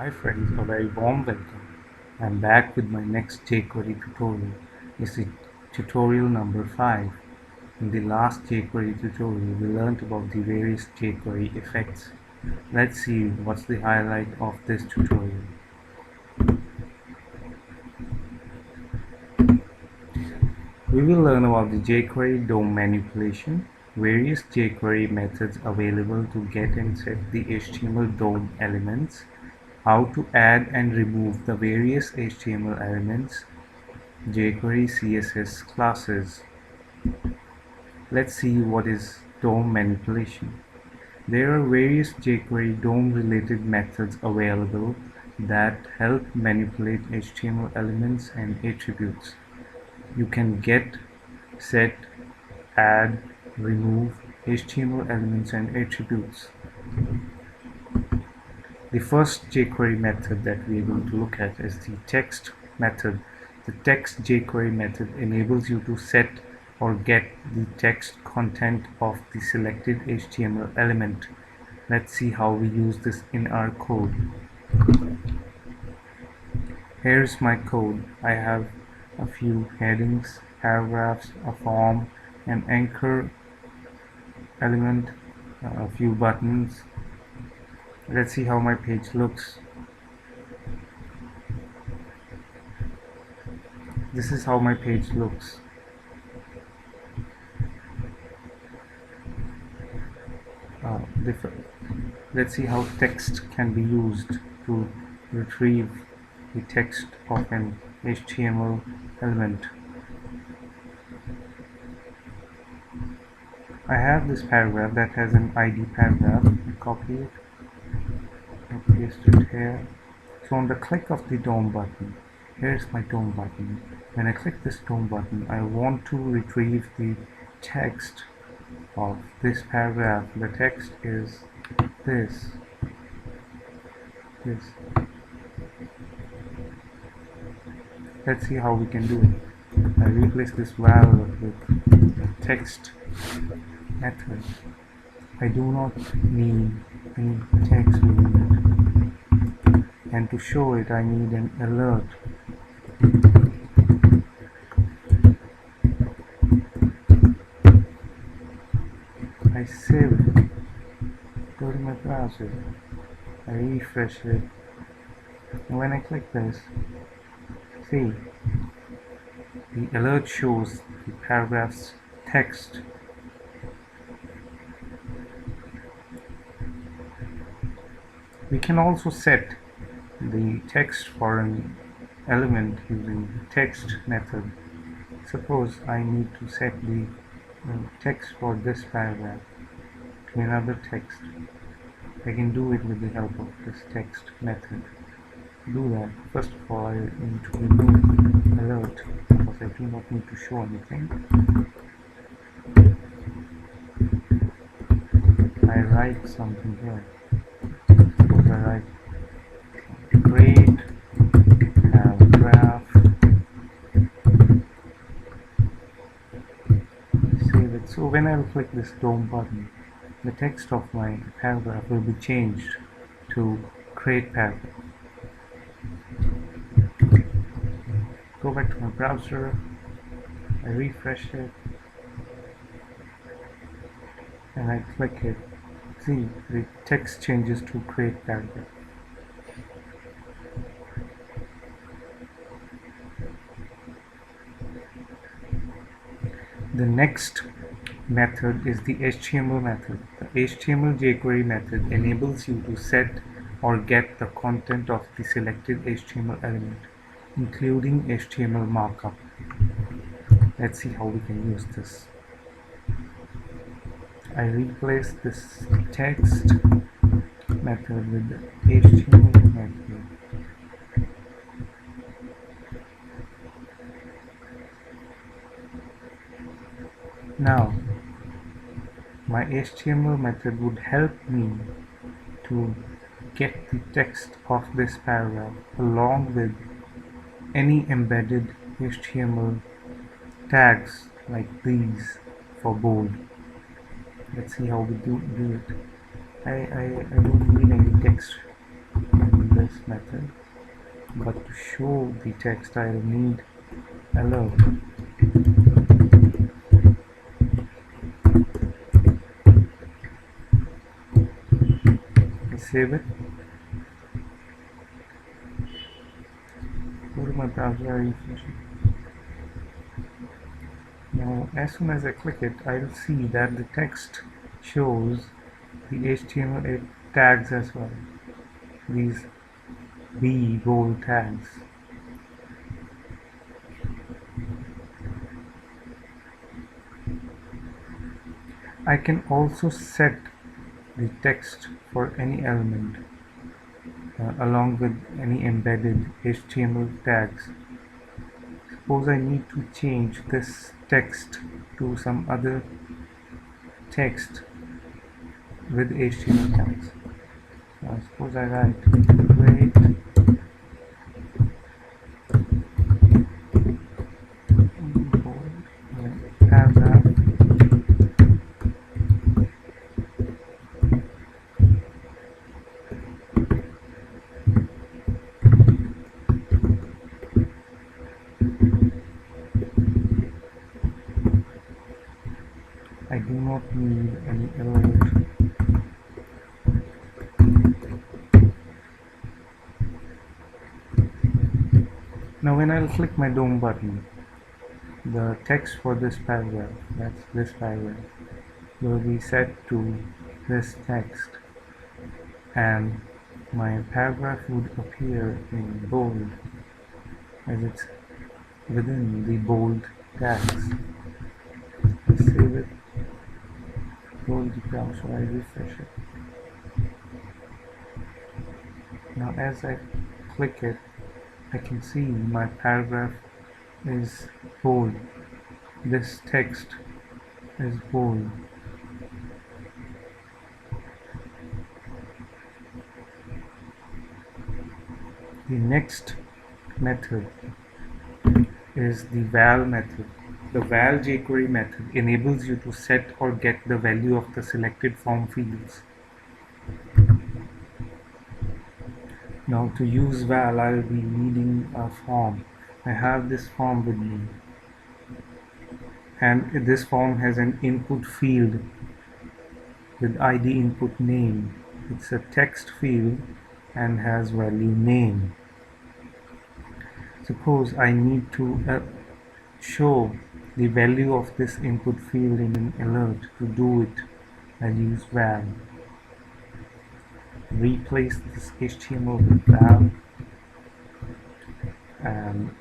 Hi friends, a very warm welcome. I'm back with my next jQuery tutorial. This is tutorial number 5. In the last jQuery tutorial, we learned about the various jQuery effects. Let's see what's the highlight of this tutorial. We will learn about the jQuery DOM manipulation, various jQuery methods available to get and set the HTML DOM elements, how to add and remove the various HTML elements, jQuery CSS classes. Let's see what is DOM manipulation. There are various jQuery DOM related methods available that help manipulate HTML elements and attributes. You can get, set, add, remove HTML elements and attributes. The first jQuery method that we are going to look at is the text method. The text jQuery method enables you to set or get the text content of the selected HTML element. Let's see how we use this in our code. Here's my code. I have a few headings, paragraphs, a form, an anchor element, a few buttons. Let's see how my page looks. This is how my page looks. Let's see how text can be used to retrieve the text of an HTML element. I have this paragraph that has an ID paragraph. I copy it and paste it here. So on the click of the DOM button, here's my DOM button. When I click this DOM button, I want to retrieve the text of this paragraph. The text is this. Let's see how we can do it. I replace this val with text method. I do not need any text within it, and to show it I need an alert. I save it, go to my browser, I refresh it, and when I click this, see, the alert shows the paragraph's text. We can also set the text for an element using the text method. Suppose I need to set the text for this paragraph to another text. I can do it with the help of this text method. To do that, first of all, I need to remove alert because I do not need to show anything. I write something here. Suppose I write create paragraph. Save it. So when I will click this DOM button, the text of my paragraph will be changed to create paragraph. Go back to my browser, I refresh it, and I click it. See, the text changes to create paragraph. The next method is the HTML method. The HTML jQuery method enables you to set or get the content of the selected HTML element, including HTML markup. Let's see how we can use this. I replace this text method with the HTML method. Now, my HTML method would help me to get the text of this paragraph along with any embedded HTML tags like these for bold. Let's see how we do it. I don't need any text in this method, but to show the text I'll need alert. I save it, go to my browser, I refresh it. Now as soon as I click it, I'll see that the text shows the HTML tags as well, these B bold tags. I can also set the text for any element along with any embedded HTML tags. Suppose I need to change this text to some other text with HTML tags. Suppose I write great paragraph. I do not need any alert. Now when I'll click my DOM button, the text for this paragraph, that's this paragraph, will be set to this text, and my paragraph would appear in bold as it's within the bold tags. I save it, go to the browser, I refresh it. Now as I click it, I can see my paragraph is bold. This text is bold. The next method is the val method. The val JQuery method enables you to set or get the value of the selected form fields. Now to use val, I'll be needing a form. I have this form with me, and this form has an input field with ID input name. It's a text field and has value name. Suppose I need to show the value of this input field in an alert. To do it, I'll use val. Replace this HTML with val, and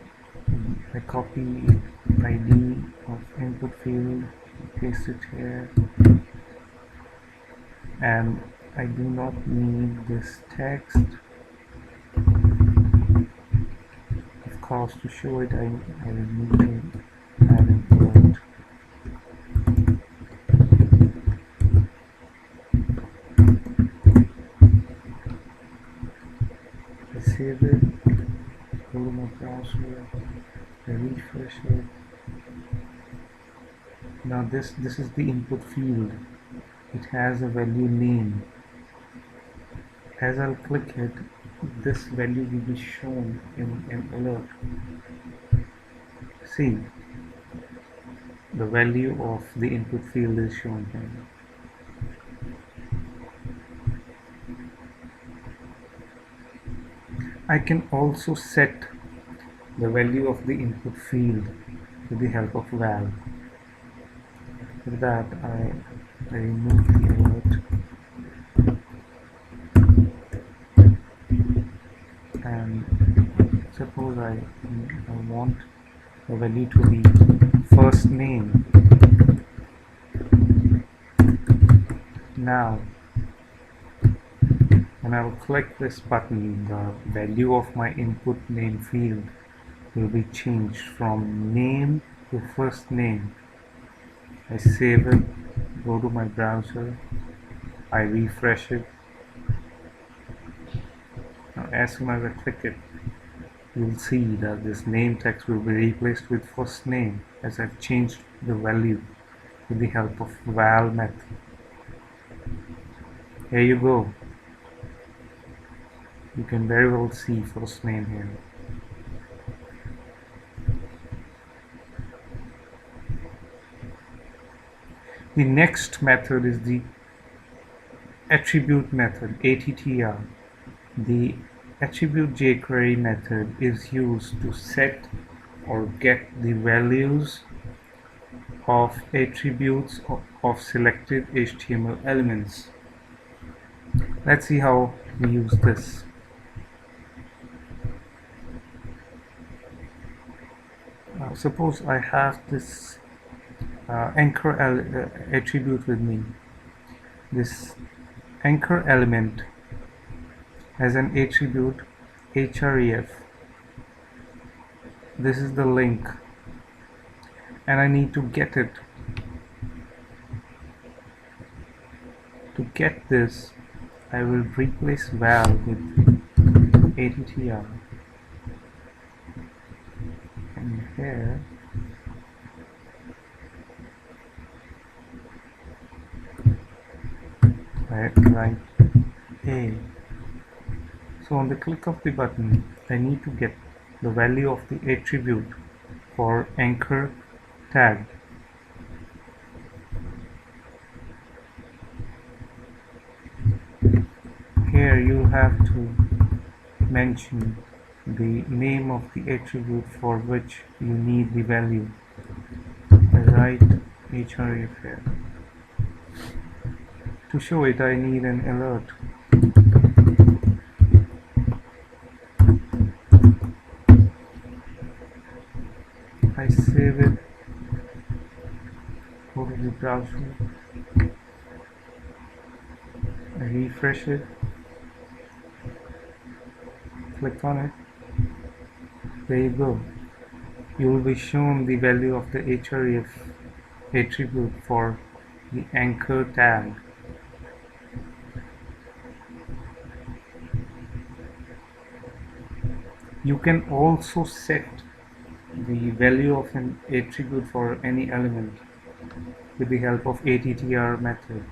I copy ID of input field, paste it here, and I do not need this text. Of course, to show it, I will need to add an alert. I save it, go to my browser, I refresh it. Now this is the input field. It has a value name. As I'll click it, this value will be shown in an alert. See, the value of the input field is shown here. I can also set the value of the input field with the help of val. For that, I remove the alert and suppose I want the value to be first name. Now when I will click this button, the value of my input name field will be changed from name to first name. I save it, go to my browser, I refresh it. Now as soon as I click it, you will see that this name text will be replaced with first name as I've changed the value with the help of val method. Here you go. You can very well see first name here. The next method is the attribute method, ATTR. The attribute jQuery method is used to set or get the values of attributes of selected HTML elements. Let's see how we use this. Suppose I have this anchor attribute with me. This anchor element has an attribute href. This is the link, and I need to get it. To get this, I will replace val with attr, and here I write a. So on the click of the button, I need to get the value of the attribute for anchor tag. Here you have to mention the name of the attribute for which you need the value. I write href here. To show it, I need an alert. I save it, go to the browser, I refresh it, click on it, there you go. You will be shown the value of the href attribute for the anchor tag. You can also set the value of an attribute for any element with the help of attr method.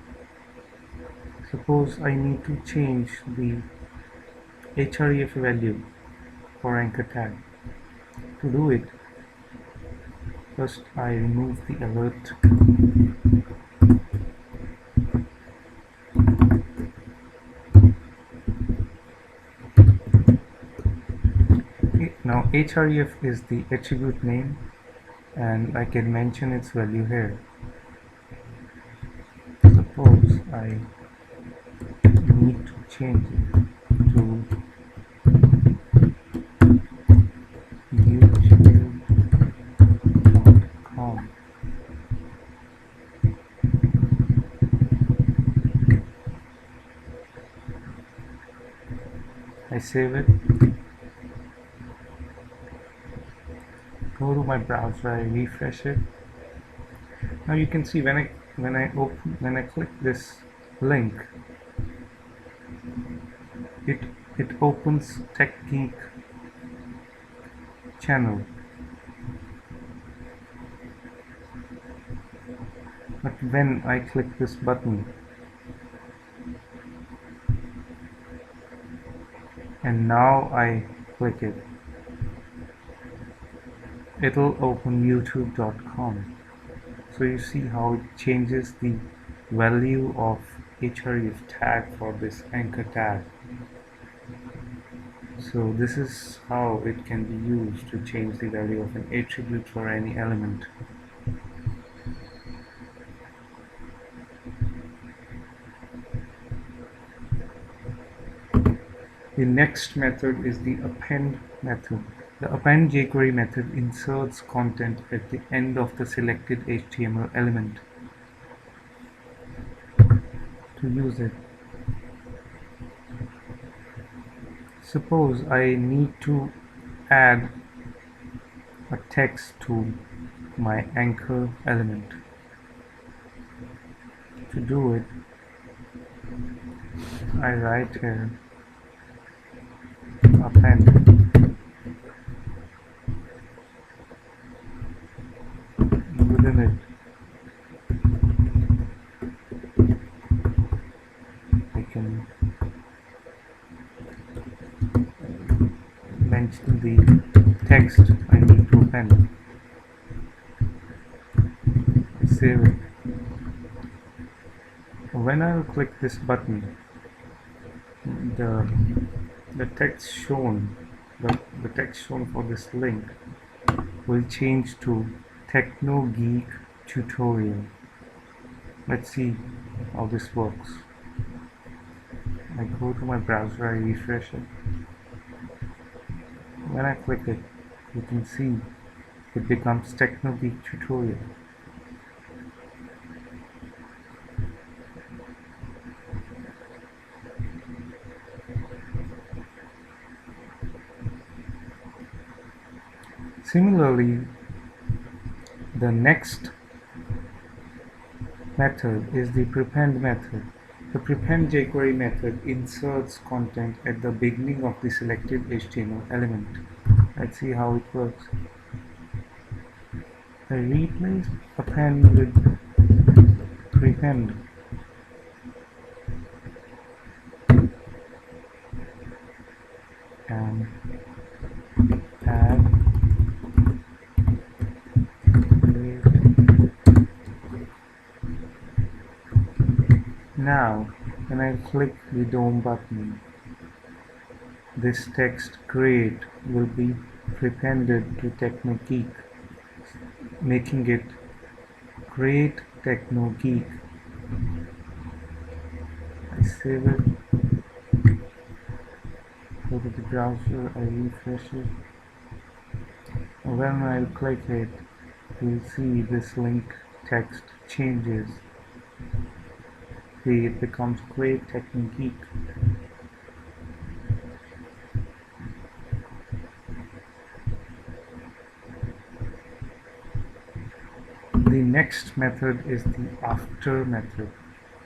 Suppose I need to change the href value for anchor tag. To do it, first I remove the alert. Now href is the attribute name, and I can mention its value here. Suppose I need to change it to youtube.com. I save it, go to my browser, I refresh it. Now you can see when I click this link, it opens TechGeek channel. But when I click this button and now I click it, it'll open youtube.com. So you see how it changes the value of href tag for this anchor tag. So this is how it can be used to change the value of an attribute for any element. The next method is the append method. The append jQuery method inserts content at the end of the selected HTML element. To use it, suppose I need to add a text to my anchor element. To do it, I write here append. Within it, I can mention the text I need to append. I save it. When I will click this button, the the text shown the text shown for this link will change to Techno Geek Tutorial. Let's see how this works. I go to my browser, I refresh it. When I click it, you can see it becomes Techno Geek Tutorial. Similarly, the next method is the Prepend method. The Prepend jQuery method inserts content at the beginning of the selected HTML element. Let's see how it works. I replace append with Prepend. And add now when I click the DOM button, this text create will be prepended to Techno Geek, making it Create Techno Geek. I save it, go to the browser, I refresh it. When I click it, you'll see this link text changes. See, it becomes Create Techno Geek. The next method is the After method.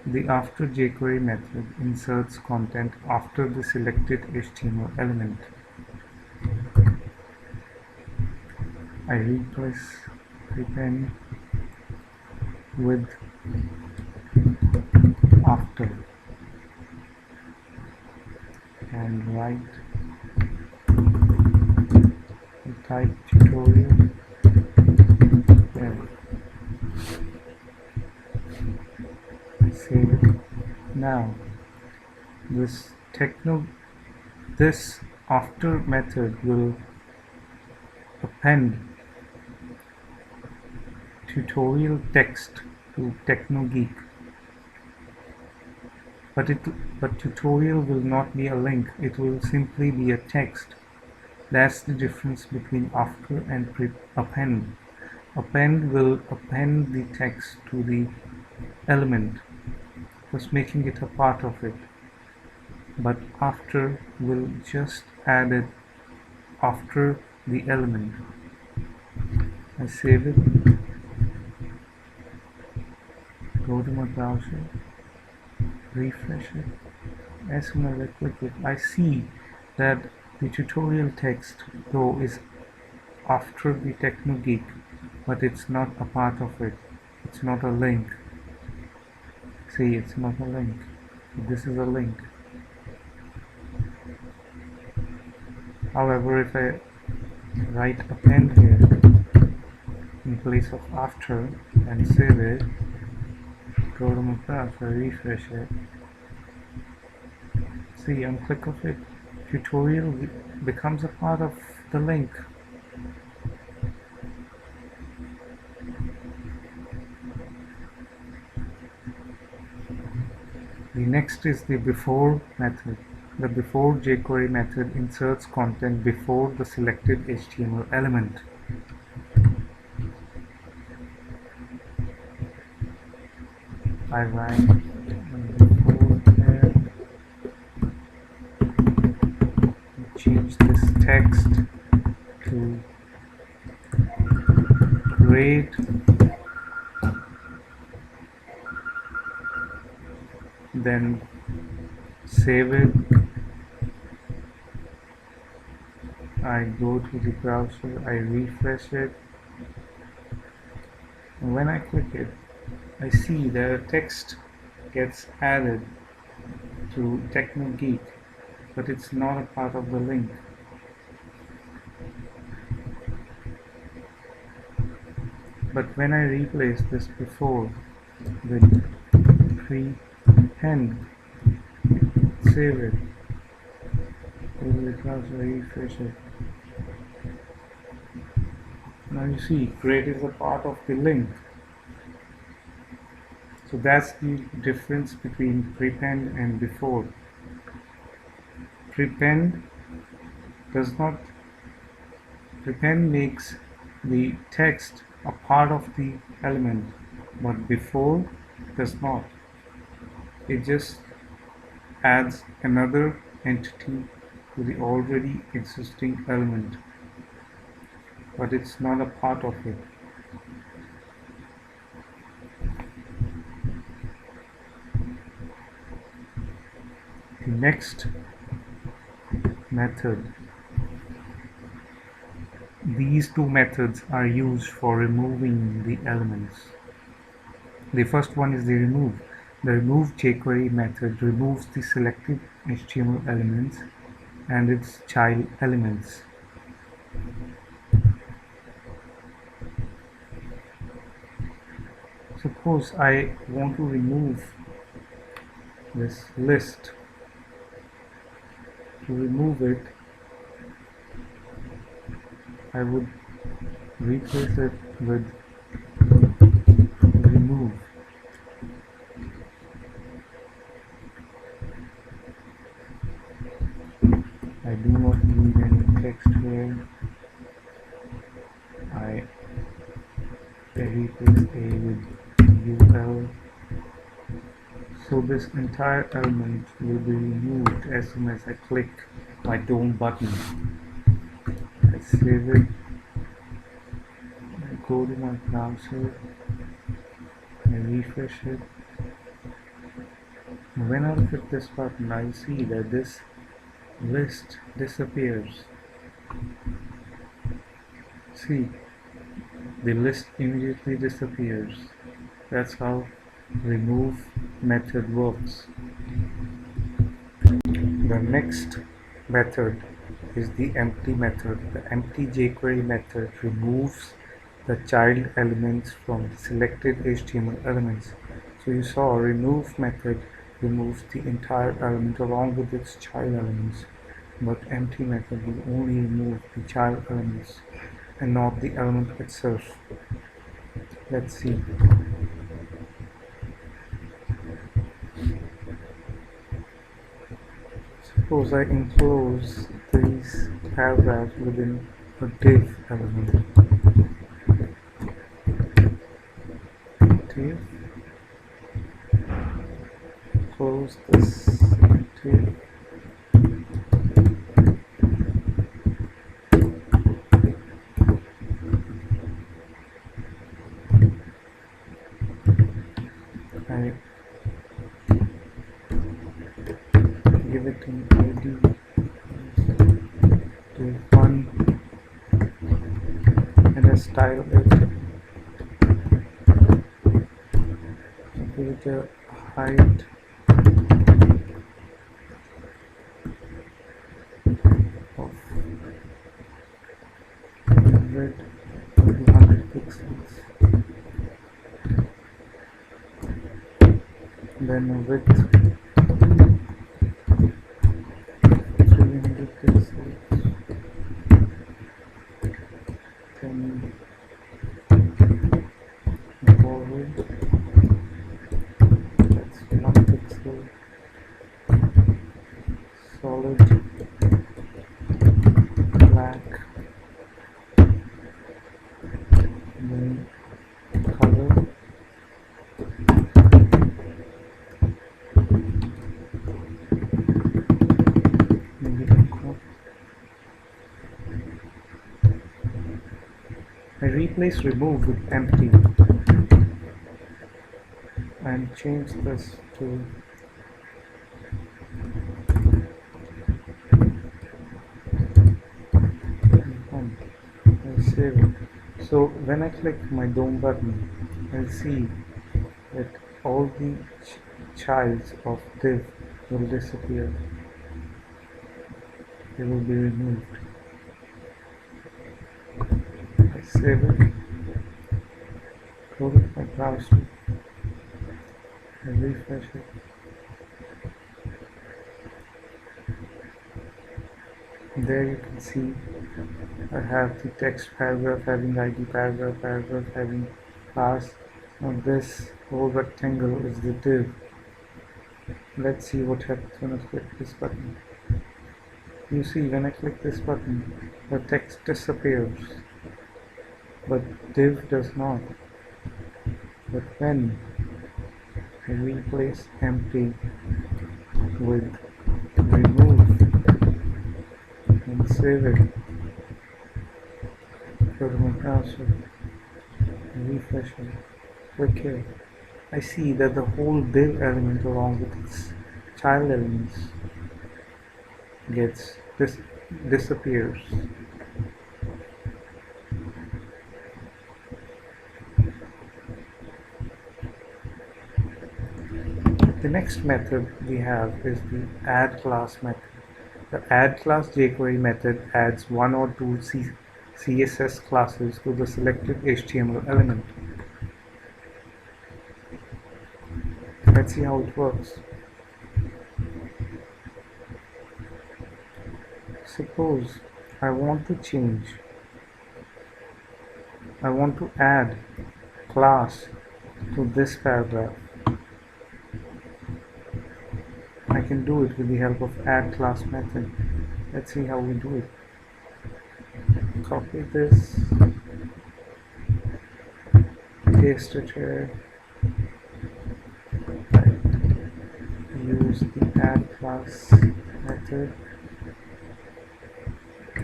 The After jQuery method inserts content after the selected HTML element. I replace Prepend with After and write type tutorial there. Save it. Now this After method will append tutorial text to Techno Geek, but tutorial will not be a link, it will simply be a text. That's the difference between After and Append. Append will append the text to the element, thus making it a part of it, but After will just add it after the element. I save it, go to my browser, refresh it. As soon as I click it, I see that the tutorial text though is after the Techno Geek, but it's not a part of it. It's not a link. See, it's not a link. This is a link. However, if I write append here in place of after and save it, go to my browser, refresh it. See, on click of it, tutorial becomes a part of the link. The next is the before method. The before jQuery method inserts content before the selected HTML element. I write before there, change this text to create then save it. I go to the browser, I refresh it, and when I click it, I see that a text gets added to Techno Geek, but it's not a part of the link. But when I replace this before with prepend, save it, removeClass, refresh it. Now you see, create is a part of the link. So that's the difference between prepend and before. Prepend does not, prepend makes the text a part of the element, but before does not. It just adds another entity to the already existing element, but it's not a part of it. The next method. These two methods are used for removing the elements. The first one is the remove. The remove JQuery method removes the selected HTML elements and its child elements. Suppose I want to remove this list. To remove it, I would replace it with remove. I do not need any text here. I replace A with UL. So this entire element will be removed as soon as I click my Dome button. I save it. I go to my browser. I refresh it. When I click this button, I see that this list disappears. See, the list immediately disappears. That's how remove method works. The next method is the empty method. The empty jQuery method removes the child elements from the selected HTML elements. So you saw remove method removes the entire element along with its child elements, but empty method will only remove the child elements and not the element itself. Let's see. Suppose I enclose these paragraphs within a div element. Div. Close this div. I give it an ID div1 and I style it. Give it a height of 100 to 200 pixels. Then a width 300 pixels. Then forward, that's 1 pixel. Solid black. Then color. I replace remove with empty and change this to home. I save it. So when I click my Dome button, I'll see that all the childs of div will disappear. They will be removed. I save it. Go to my browser and refresh it. There you can see I have the text paragraph having ID, paragraph having class. Now this whole rectangle is the div. Let's see what happens when I click this button. You see, when I click this button, the text disappears, but div does not. But when I replace empty with remove and save it, go to my browser, refresh it, click here, I see that the whole div element along with its child elements disappears. The next method we have is the addClass method. The addClass jQuery method adds one or two CSS classes to the selected HTML element. Let's see how it works. Suppose I want to add class to this paragraph. I can do it with the help of addClass method. Let's see how we do it. Copy this, paste it here, use the addClass method.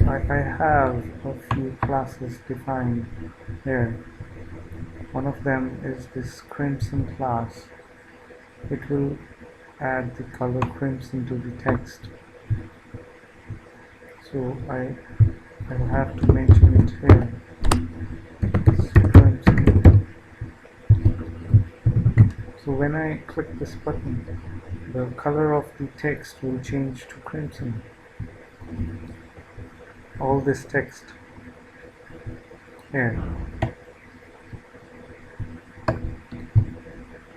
I have a few classes defined here. One of them is this crimson class. It will add the color crimson to the text. So I will have to mention it here. It's crimson. So when I click this button, the color of the text will change to crimson. All this text here.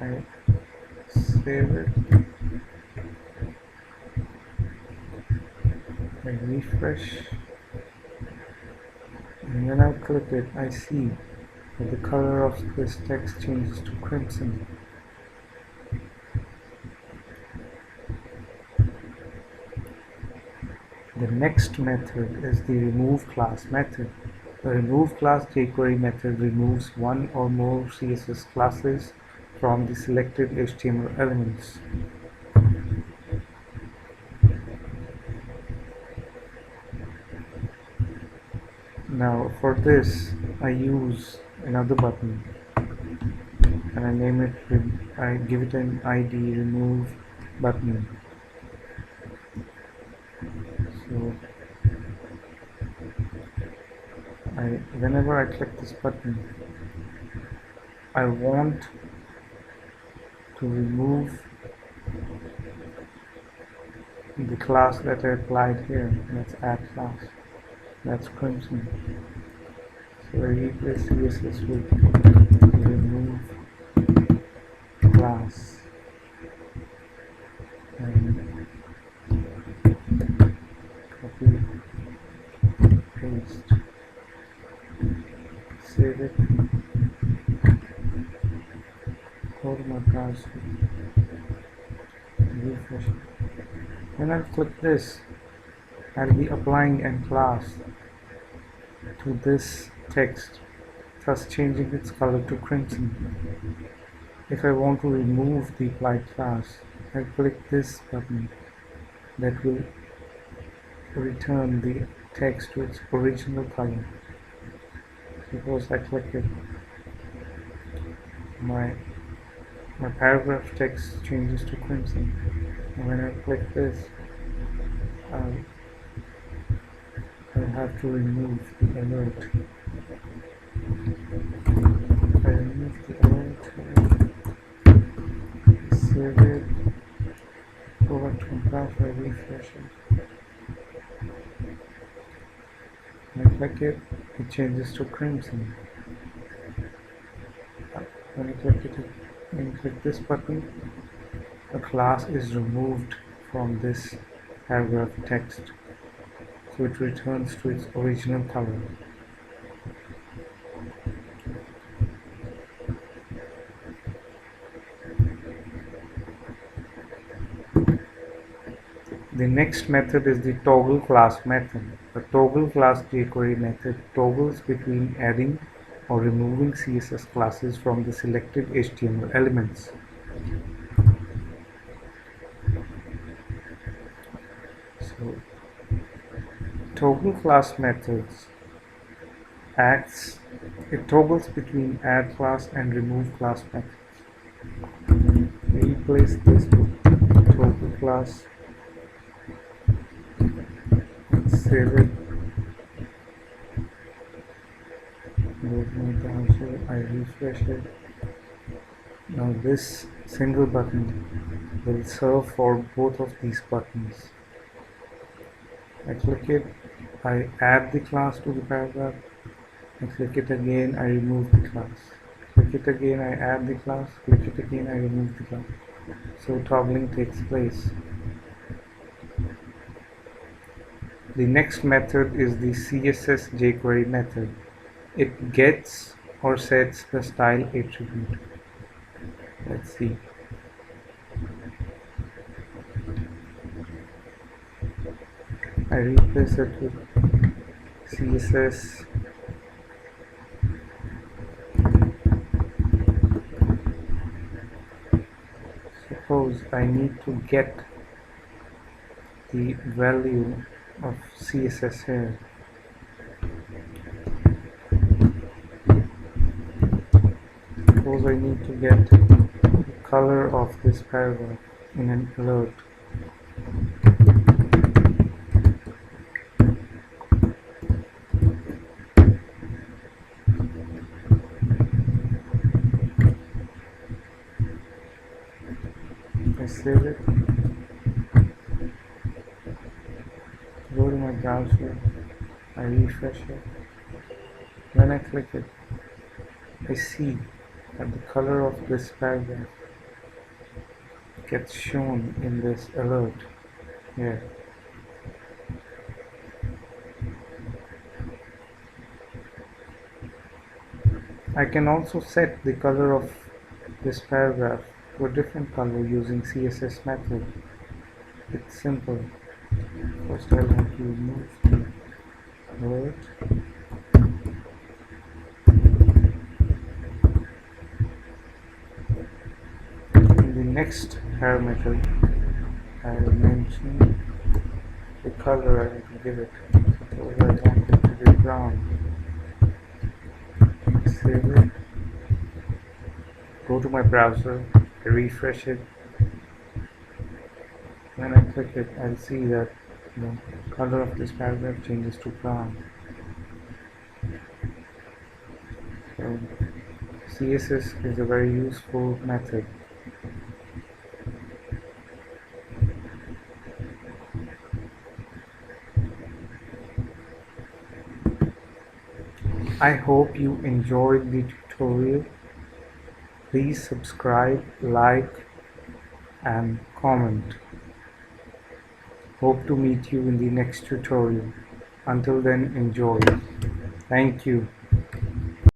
I save it. I refresh, and when I click it, I see that the color of this text changes to crimson. The next method is the removeClass method. The removeClass jQuery method removes one or more CSS classes from the selected HTML elements. Now for this I use another button and I give it an ID remove button. So whenever I click this button, I want to remove the class that I applied here. Let's add class. That's crimson. So I replace CSS with remove class and copy, paste, save it, go to my browser, refresh it. When I click this, I'll be applying a class to this text, thus changing its color to crimson. If I want to remove the applied class, I click this button that will return the text to its original color. Suppose I click it, my paragraph text changes to crimson. And when I click this, I'll have to remove the alert. I remove the alert, save it, go back to my browser, refresh it. When I click it, it changes to crimson. When you click it and click this button, a class is removed from this paragraph text, so it returns to its original color. The next method is the toggleClass method. The toggleClass jQuery method toggles between adding or removing CSS classes from the selected HTML elements. So, toggleClass methods it toggles between addClass and removeClass methods. Replace this with toggleClass, save it, go to my browser, I refresh it. Now this single button will serve for both of these buttons. I click it, I add the class to the paragraph. I click it again, I remove the class. Click it again, I add the class. Click it again, I remove the class. So toggling takes place. The next method is the CSS JQuery method. It gets or sets the style attribute. Let's see. I replace it with CSS suppose I need to get the value of CSS here. Suppose I need to get the color of this paragraph in an alert. I save it, go to my browser, I refresh it. When I click it, I see that the color of this paragraph gets shown in this alert here. I can also set the color of this paragraph to a different color using CSS method. It's simple. First I'll have to remove the alert. In the next parameter, I will mention the color I need to give it. Suppose I want it to be brown. Save it. Go to my browser, I refresh it. When I click it, I'll see that the color of this paragraph changes to brown. So CSS is a very useful method. I hope you enjoyed the tutorial. Please subscribe, like, and comment. Hope to meet you in the next tutorial. Until then, enjoy. Thank you.